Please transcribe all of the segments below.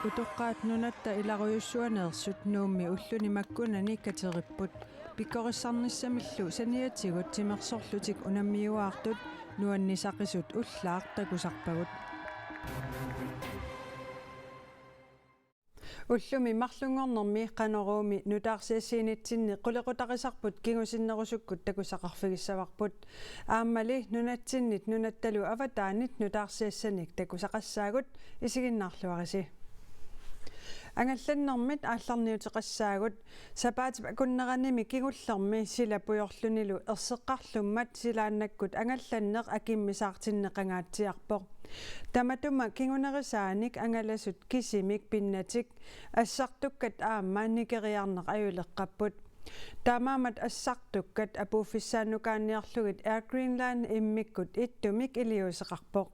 Utoqqaat nunatta ilaruyussuaneersut nuummi ulluni makkunani kateripput pikkorissarnissamillu saniatigut timersorlutik unammiuaartut nuannisaqisut ullaaq takusarpagut ullumi marlungornermi qanoruumi nutaarsiassiinitsinni qulequtaqisarput kingusinnerusukkut takusaqarfigissavaqput aammali nunatsinnit nunattalu avataanit nutaarsiassanik takusaqassaagut isiginnaarluarisi ангалланнэрмит аалларниутеқассаагут сапаатип акуннераними кигуллерми сила пуйорлунилу ерсеққарлуммат силааннаккут ангалланнеқ акиммисаартиннеқангаатсиарпоқ таматума кигунерисааник ангаласут кисимик пиннатик ассартуккат аама никериарнеқ аюлеққаппут таамаамат ассартуккат апууффиссааннукаанниарлугит Air Greenland иммиккут иттумик илиусеқарпоқ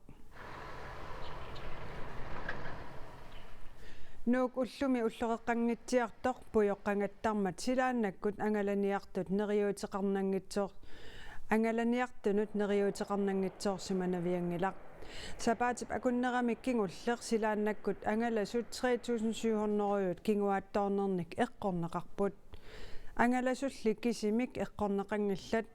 нук уллуми уллореққангитсиартоқ пуйоққангаттармат силааннаккут ангаланиартут нериуутеқарнангитсоор ангаланиартунут нериуутеқарнангитсоорсиманавиангилақ сапаатип акуннерамик кингуллер силааннаккут ангаласут 3700 кингуааттоорнерник эққорнеқарпут ангаласулли кисимик эққорнеқангиллат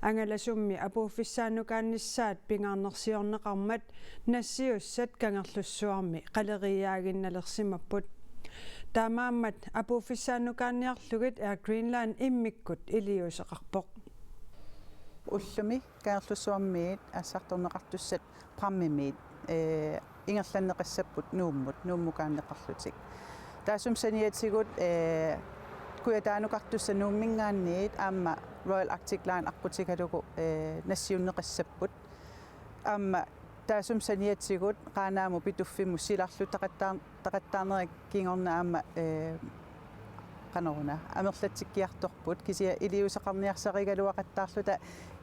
ангаласумми апууффиссааннукаанниссаат пингаарнерсиорнеқармат нассиуссат кангерлуссуарми қалериаагинналерсимаппут таамааммат апууффиссааннукаанниарлугит Air Greenland иммиккут илиусеқарпоқ уллуми кангерлуссуармиит ассарторнеқартуссат праммимиит ингерланнеқассаппут нууммукааннеқарлутик таасум саниатсигут куятаанукартуссанууммингаанниит аама Royal Arctic Line аққутикалугу нассиуннеқассаппут аама таасум саниатсигут қаанааму питуффиму силарлу тақаттаарнерик кингорна аама қанеруна амерлатсиккиарторпут кисия илиусеқарниарсаригалуақаттаарлута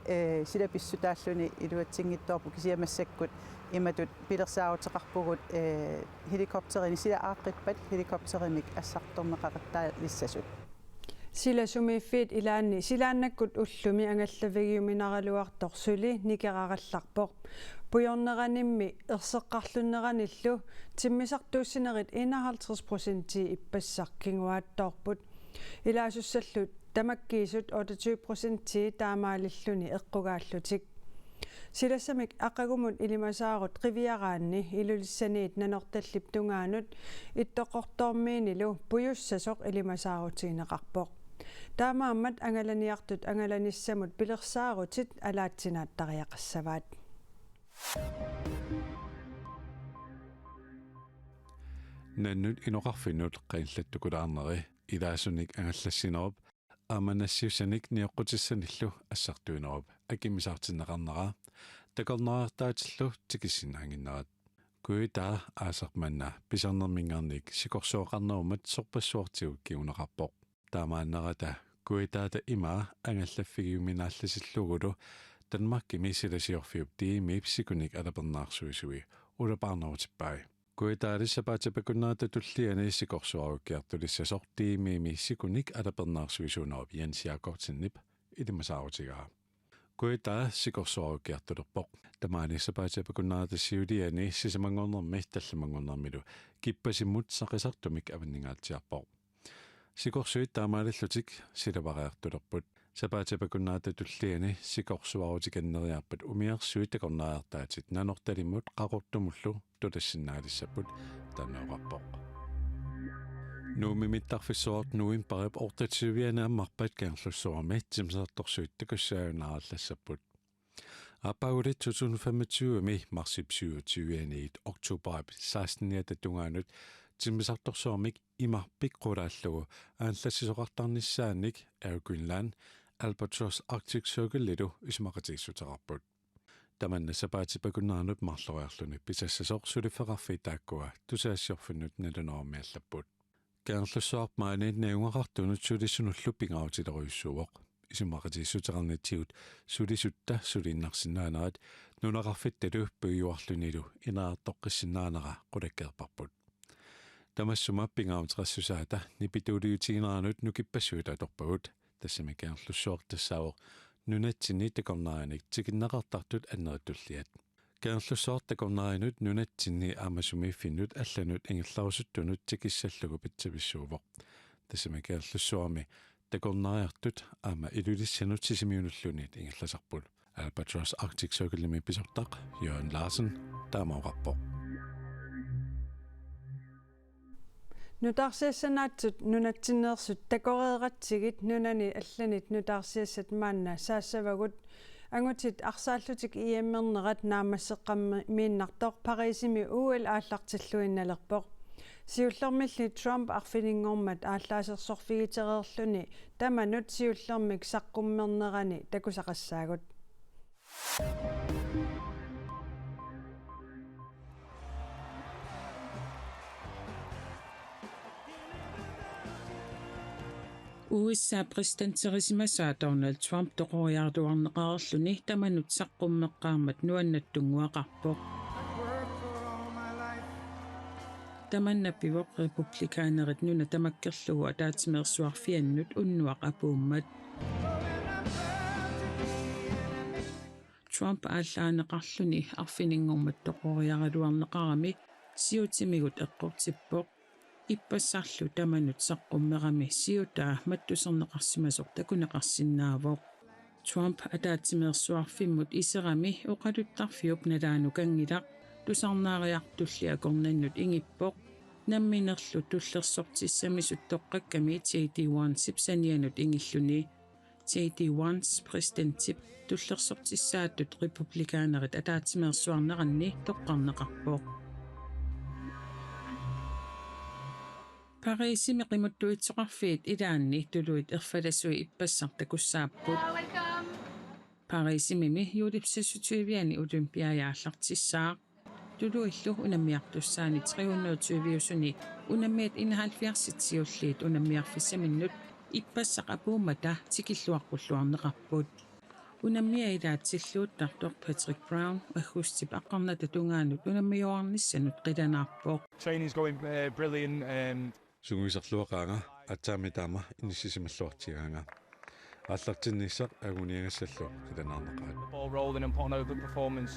силаписсутааллуни илуатсингитторпу кисия массаккут иматут пилерсаавутеқарпугут хеликоптерини сила ааққиппат хеликоптеримик ассарторнеқақаттаа лиссасут сила сумииффит илаанни силааннаккут уллуми ангаллавигиуминаралуартор сули никераралларпоқ пуйорнеранимми ерсеққарлуннераниллу тиммисартууссинерит 51% иппассар кингуаатторпут илаасуссаллут тамаккиисут 28% таамаалиллуни эққугааллутик силассамик ақагумут илимасаарут қивиараанни илулиссаниит нанорталлип тунгаанут иттоққортоормиинилу пуйуссасоқ илимасаарутигинеқарпоқ таамааммат ангаланиартут ангаланиссамут пилерсаарутит алаатсинааттариақассаваат наннут иноқарфинут қаиллаттукулаарнери илаасуник ангаллассинеруп ааманассиусаник ниоққутиссаниллу ассартуинеруп акимисаартиннеқарнера такорнераартаатиллу тикиссинаангиннерат куитаа аасерманна писарнермингаарник сикорсуоқарнерумат сорпассуартигу киунеқарпоқ таамааннерата куитаата имаа ангаллаффигиуминаалласиллугулу Danmark мисиласиорфиуп тиимип сикуник алапернаарсуисуи улапаарнерутиппай куитаалиссапаатапакуннаата туллиани сикорсуаруккиартулиссасор тиимими сикуник алапернаарсуисуунерап янсиакортиннип илимасаарутигаа куитаа сикорсуаруккиартулерпоқ тамааниссапаатапакуннаата сиулиани сисамангорнерми талламангорнермилу киппасиммут сақисартумик аваннингаатсиарпоқ сикорсуит таамаалиллутик силавариартулерпут сапаатапакуннаата туллиани сикорсуарутиканнериарпат умиарсуит такорнааартаатит нанорталиммут қақортумуллу тулассиннаалиссаппут танеоқарпоқ нуумимиттарфиссуарт нуим парип ортатсивианааммарпат кангерлуссуарми тимсаарторсуит такуссаанаарлассаппут апаулит 2025ми марсип 27-иит октoberiп 16-ниата тунгаанут тимсаарторсуармик имарпик қулааллугу аанлассисоқартарниссааник Air Greenland Albatross Arctic Circle литу исмақатиссутеқарпут таманна сапаатипакуннаанут марлориарлуни писассасоқ сулиффеқарфи тааккуа тусаассиорфуннут налунеормиаллаппут кангерлуссуарп маанит наунгақартунут сулиссунуллу пингаутилеруйуссуоқ исмақатиссутеқарнатсигут сулисутта сулиннарсинаанерат нунеқарфитталу пуйуарлунилу инаартоққиссинаанера қулаккеерпарпут тамассума пингаутеқассусаата нипитуулиутигинеранут нукиппассуита торпагут тассамикаарлуссуартассаавоқ нунатсини такорнааник тикиннеқартартут аннеритуллиат Kernlussortakornarinut nunatsinni aamasumiiffinnut allanut ingillarusuttunut tikissallugu pitsavissuuvoq. Tassama kernlussuarmi takornariartut aama ilulissannut sisimiunullunit ingillasarpul. Albatross Arctic Circle-imi pisortaq Jørgen Larsen taamaoqarpoq. Nutarsiassanaatut nunatsinneersut takoreeratsigit nunani allanit nutarsiassat maanna saassavagut angutit arsaallutik iammernerat naamasseqqammi miinnartoq Parisimi uul aallartilluinnalerpoq siullermilli Trump arfininngormat ааllaасерсорфигитереерлүни таманут сиуллермик саққуммернерани такусақассаагут USA præsidentserisимасаа Donald Trump тоқориартуарнеқарерлүни таманут саққуммеққармат нуаннаттунгуақарпоқ таманнаппивоқ републикаанерит нуна тамаккерлугу атаатимерсуарфианнут уннуақ апууммат Trump ааллаанеқарлүни арфинингормат тоқориаралуарнеқарами сиутимигут эққортиппоқ иппассарлу таманут саққуммерами сиутаа маттусернеқарсимасоқ такунеқарсинаавоқ Trump атаатимерсуарфиммут исерами оқалуттарфиуп налаану кангилақ тусарнаариартулли акорнаннут ингиппоқ намминерлу туллерсортиссамисут тоққакками JD1 сипсанианут ингиллуни JD1 президенттип туллерсортиссааттут републикаанерит атаатимерсуарнеранни тоққарнеқарпоқ Parisimi qimuttuitsoqarfiit ilaanni tuluit erfalasui ippassartakussaapпут Parisimi juulipsassutuiviani olympiajaаллартиссаа tuluillu unammiartussaani 320-usuni unammiat 71-sitsiulliit unammiarfissaminnut ippassaq apuumata tikilluarqulluarneqarput unammia ilaatilluuttartoq Patrick Brown agustip aqqarnata tungaanut unammiuarnissanut qilanaarpoq Training's going brilliant. Sunguisarluaqaanga atsaamitaama inissisimalluartigaanga аллартинниссақ агуниагасаллу киланаарнеқаат Ball rolling and putting over performance.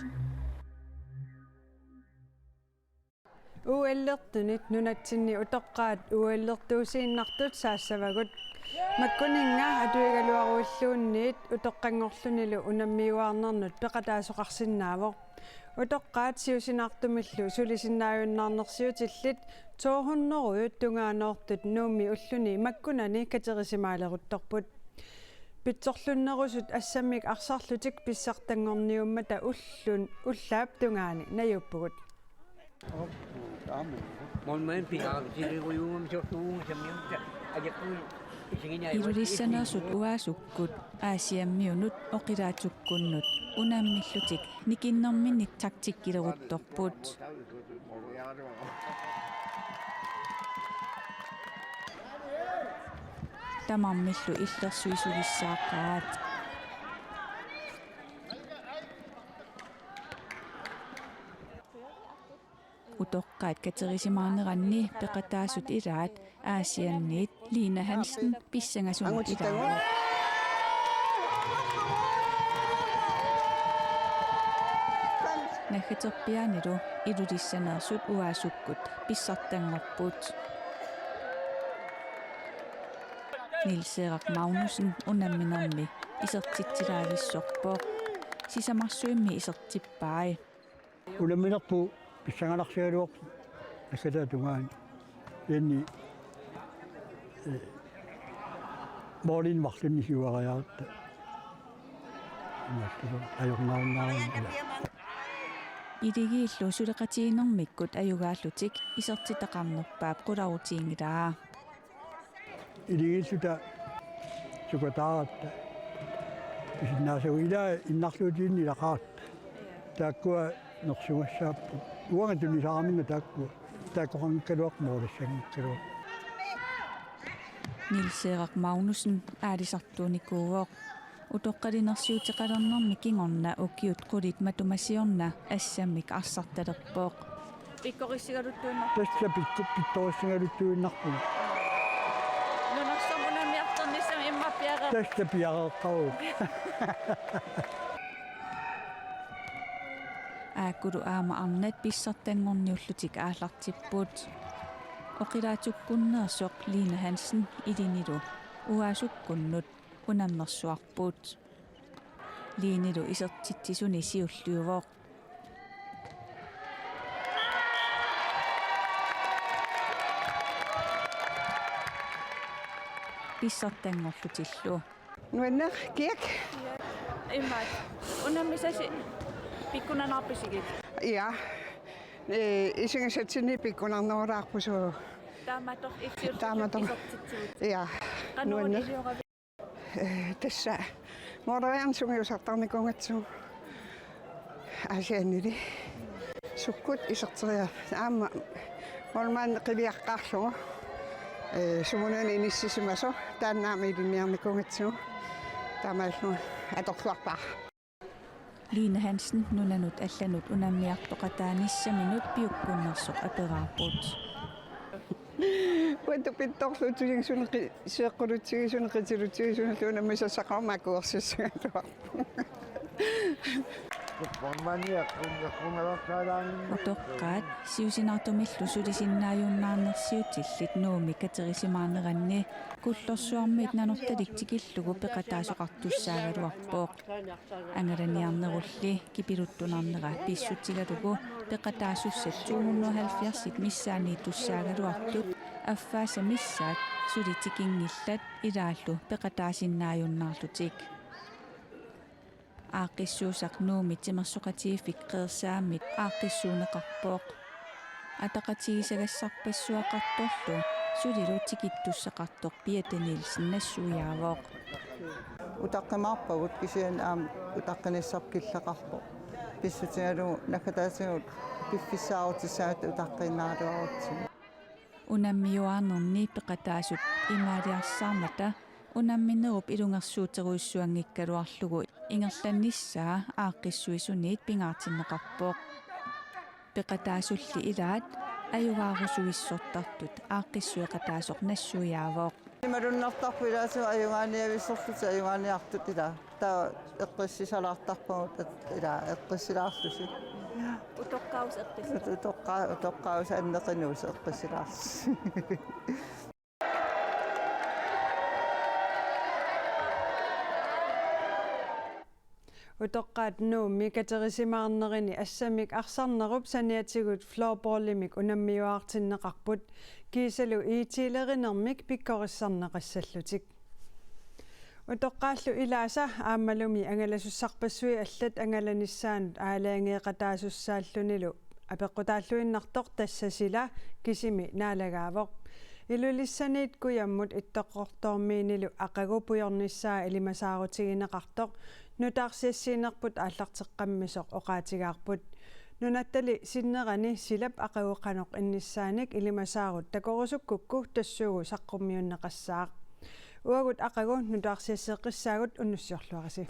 уаллертунит нунатсинни утоққаат уаллертуусииннартут саассавагут маккунинга атуигалуаруиллуунниит утоққангорлунилу унаммиуаарнернут пеқатаасоқарсинаавоқ утоққаат сиусинаартумиллу сулисиннааюннаарнерсиутиллит 200 тунгаанеортут нууми уллуни маккунани катерисимаалерутторпут питсорлуннерусут ассаммик арсарлутик писсартангорниуммата уллун уллаап тунгаани наюппугут Ilulissanersut uaasukkut aasiammiunut oqilaatukkunnut unammillutik nikinnerminnit taktikkileruttorput tamarmillu illersuisulissaaqaat utoqqaat katerisimaarneranni peqataasut ilaat aasianniit Lina Hansen pissangasunut ilaat naggaterpianilu ilulissanersut uaasukkut pissartangorput Niels Erik Magnussen unamminermi isertittilaavissorpoq sisamarsuimmi isertippaai unamminerpu pissangalarsialuoq akalaatugaani yanni Morlin marlunni hiuariarta nassulu ajornaarnaarni Idigiillu suleqatiinermikkut ayugaallutik isertitaqarnerpaap qularutiingilaa idigiilluta sukataaratta pisinnaasugu ilaa innarluutiinni laqaatta taakkua nersugassaappu uangatunisaarminga taakkua taakkoqangikkaluaq Niels Erik Magnussen aalisartuunikuuoq utoqqalinersiuteqalernermi kingorna ukiut qulit matumasiorna assammik arsartalerpoq Pikkorissigaluttuinnar tassa pittorissigaluttuinnarpu nunarsamunamiarternissam immapiara tassa piareqqaru ааккулу аама арнат писсартангорниуллутик ааллартиппут оқилаатуккуннерсоқ Лина Хансен илинилу уаасуккуннут унаммерсуарпут линилу исертитсисуни сиуллиувоқ писсартангорлутиллу Nuenner kiek. Immat. Unammisasi pikkunanarpisigit. Ja. Isingasatsinni pikkunarnerulaarpusu. Taamator itsiut. Taamator. Ja. Nuenner. Tässä morojan sungiusartarnikungatsu. Asianili. Sukkut iserteria. Aama molman qiliaqqaarlugu. Sumunan inissisimaso taannaami ilinniarnikungatsu. Tamallu atorluarpaa. Lina Hansen nunanut allanut unammiartoqataanissaminut piukkunnersoq aperaarput Wento pittorluutigisun seeqqulutigisun qitilutigisun luunammisassaqarmaakuorsiссагатуар. Otoqqaat siusinartumillu sulisinnaajunnaarnersiutillit nuumi katerisimaarneranni kullorsuarmiit nanortalik tikillugu peqataasoqartussaagaluarpooq angalaniarnerulli kipiluttunarnera pissutigalugu peqataasussat 270 missaaniitussaagaluartut affaasa missaat sulitikingillat ilaallu peqataasinnaajunnаарlutik ааққиссуусақ нууми тимерсоқатииффик қеерсааммит ааққиссуунеқарпооқ атақатигисагассарпассуақарторлу сулилуутикиттуссақартоқ Пиатанилсен нассуяавооқ Utaqqimаарpagут кисиан аам утаққиниссаркиллақарпо писсутигалу накатаасигут пиффиссаарутиссаагат утаққиннаалуарутсиг унаммиуаарнерни пеқатаасут имаалиарсаармата унамминеруп илунгерсуутеруиссуангиккалуарлугу ингерланниссаа ааққиссуисуниит пингаартиннеқарпооқ пеқатаасулли илаат аюгаарусуиссортартут ааққиссуеқатаасоқ нассуяавооқ ималуннартарпилаасу аюгааниависсорлути аюгааниартут ила таа эққиссисалаартарпагут ила эққиссилаарлуси Utoqqaus eqqis. утоққаус аннеқинуус эққиссилаарс Utoqqaat nuumi katerisimaarnerini assamik arsarnerup saniatigut floorballimik unammiuaartinneqarput kiisalu iitiilerinermik pikkorissarneqassаллутик Utoqqaallu ilaasa aammalumi angalasussarpassui allat angalanissaanut aalaangeeqataasussaalлунилу апеққутааллуиннартоқ тассасила кисими наалагаавоқ илулиссаниит куяммут иттоққортоормиинилу ақагупуйорниссаа илимасаарутигинеқартоқ нутаарсиассиинерпут ааллартеққаммисоқ оqaатигаарпут нунаттали синнерани силап ақагуқаноқ инниссааник илимасаарут такорусуккукку тассуугу саққуммиуннеқассаақ уагут ақагу нутаарсиассеққиссаагут уннуссиорлуараси